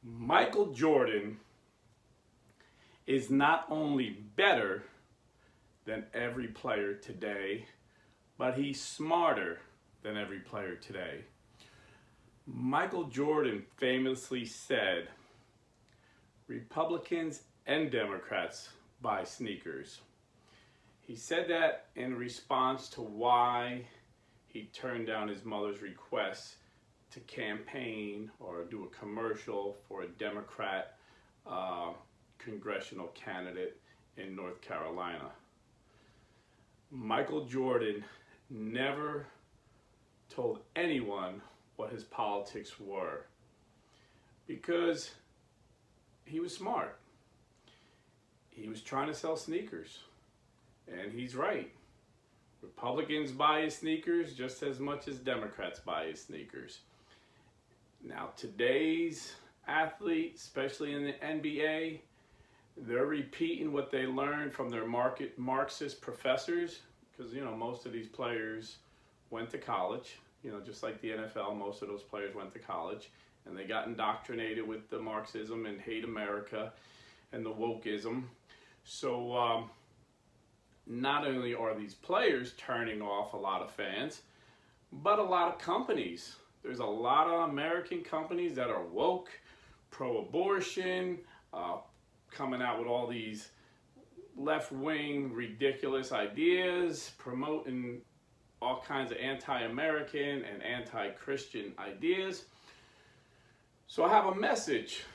Michael Jordan is not only better than every player today, but he's smarter than every player today. Michael Jordan famously said, Republicans and Democrats buy sneakers. He said that in response to why he turned down his mother's request to campaign or do a commercial for a Democrat congressional candidate in North Carolina. Michael Jordan never told anyone what his politics were because he was smart. He was trying to sell sneakers, and he's right. Republicans buy his sneakers just as much as Democrats buy his sneakers. Now, today's athletes, especially in the NBA, they're repeating what they learned from their Marxist professors, because, most of these players went to college, just like the NFL, most of those players went to college, and they got indoctrinated with the Marxism and hate America and the wokeism. So not only are these players turning off a lot of fans, but a lot of companies. There's a lot of American companies that are woke, pro-abortion, coming out with all these left-wing ridiculous ideas, promoting all kinds of anti-American and anti-Christian ideas. So I have a message.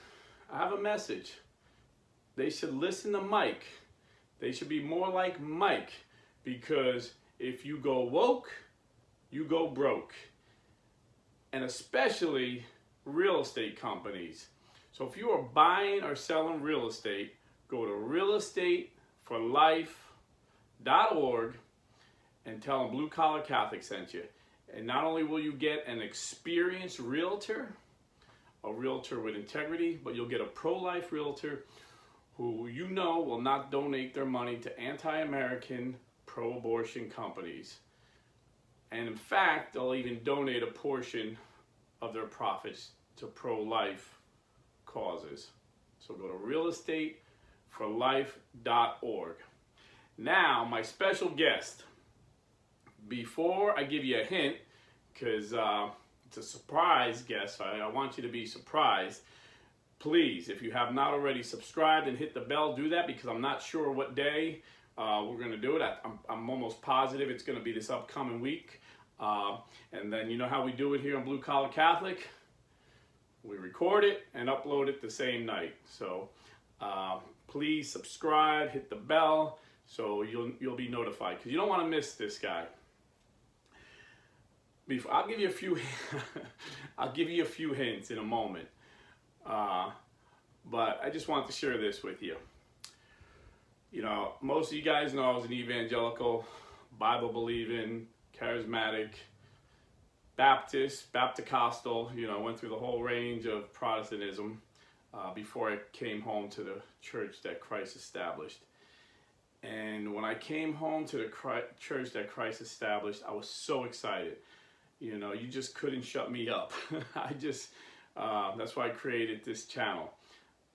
They should listen to Mike. They should be more like Mike, because if you go woke, you go broke. And especially real estate companies. So if you are buying or selling real estate, go to realestateforlife.org and tell them Blue Collar Catholic sent you. And not only will you get an experienced realtor, a realtor with integrity, but you'll get a pro-life realtor who will not donate their money to anti-American, pro-abortion companies. And in fact, they'll even donate a portion of their profits to pro-life causes. So go to realestateforlife.org. Now, my special guest. Before I give you a hint, because it's a surprise guest, I want you to be surprised. Please, if you have not already subscribed and hit the bell, do that, because I'm not sure what day we're going to do it. I'm almost positive it's going to be this upcoming week. And then you know how we do it here on Blue Collar Catholic? We record it and upload it the same night. So please subscribe, hit the bell, so you'll be notified, because you don't want to miss this guy. I'll give you a few hints in a moment. But I just want to share this with you. Most of you guys know I was an evangelical, Bible-believing, charismatic, Baptist, Baptist-costal, went through the whole range of Protestantism before I came home to the church that Christ established. And when I came home to the church that Christ established, I was so excited. You just couldn't shut me up. That's why I created this channel.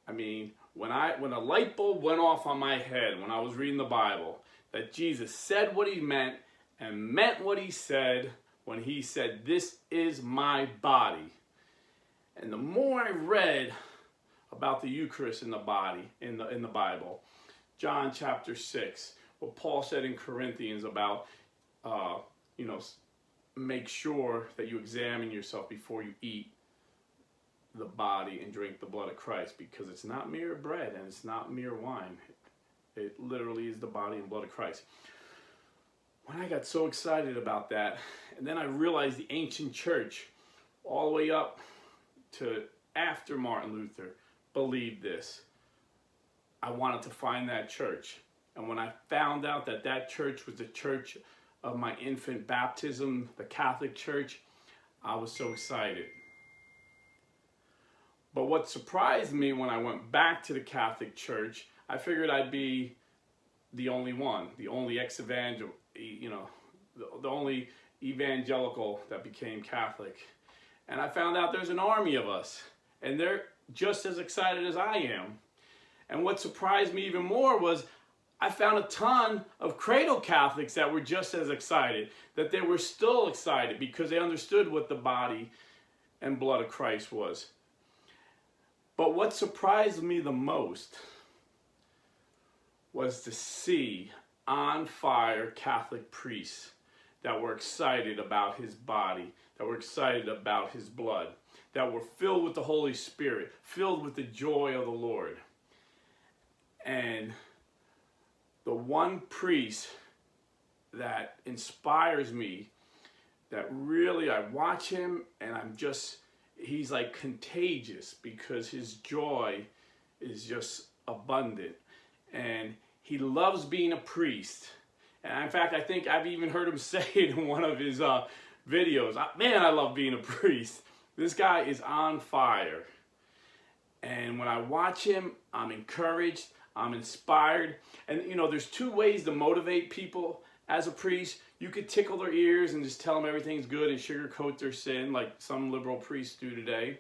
I mean, when a light bulb went off on my head when I was reading the Bible, that Jesus said what he meant and meant what he said when he said, "This is my body." And the more I read about the Eucharist in the body, in the Bible, John chapter 6, what Paul said in Corinthians about, make sure that you examine yourself before you eat the body and drink the blood of Christ, because it's not mere bread and it's not mere wine. It literally is the body and blood of Christ. When I got so excited about that, and then I realized the ancient church, all the way up to after Martin Luther, believed this. I wanted to find that church. And when I found out that that church was the church of my infant baptism, the Catholic Church, I was so excited. But what surprised me when I went back to the Catholic Church, I figured I'd be the only one, the only ex-evangel, the only evangelical that became Catholic. And I found out there's an army of us, and they're just as excited as I am. And what surprised me even more was I found a ton of cradle Catholics that were just as excited, that they were still excited because they understood what the body and blood of Christ was. But what surprised me the most was to see on fire Catholic priests that were excited about his body, that were excited about his blood, that were filled with the Holy Spirit, filled with the joy of the Lord. And the one priest that inspires me, that really I watch him and he's like contagious because his joy is just abundant. And he loves being a priest. And in fact, I think I've even heard him say it in one of his videos, man, I love being a priest. This guy is on fire. And when I watch him, I'm encouraged, I'm inspired. And you know, there's two ways to motivate people as a priest. You could tickle their ears and just tell them everything's good and sugarcoat their sin like some liberal priests do today.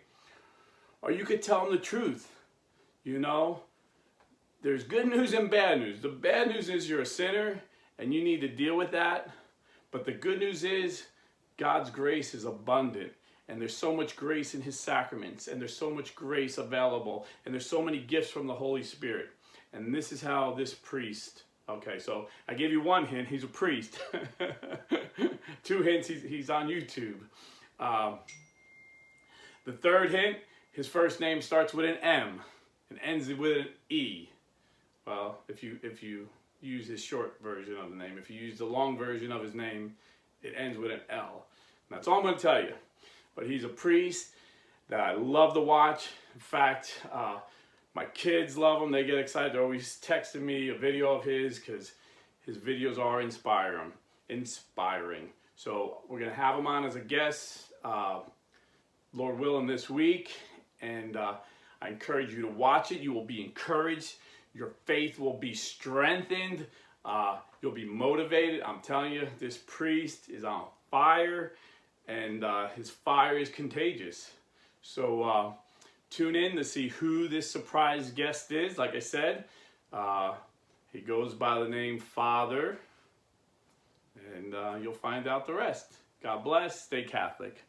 Or you could tell them the truth. You know, there's good news and bad news. The bad news is you're a sinner and you need to deal with that. But the good news is God's grace is abundant. And there's so much grace in his sacraments. And there's so much grace available. And there's so many gifts from the Holy Spirit. And this is how this priest... Okay, so I gave you one hint. He's a priest. 2 hints. He's on YouTube. The third hint, his first name starts with an M and ends with an E. Well, if you use his short version of the name, if you use the long version of his name, it ends with an L. And that's all I'm going to tell you. But he's a priest that I love to watch. In fact, my kids love him. They get excited. They're always texting me a video of his because his videos are inspiring. So we're going to have him on as a guest, Lord willing, this week. And I encourage you to watch it. You will be encouraged. Your faith will be strengthened. You'll be motivated. I'm telling you, this priest is on fire. And his fire is contagious. So... tune in to see who this surprise guest is. Like I said, he goes by the name Father, and you'll find out the rest. God bless. Stay Catholic.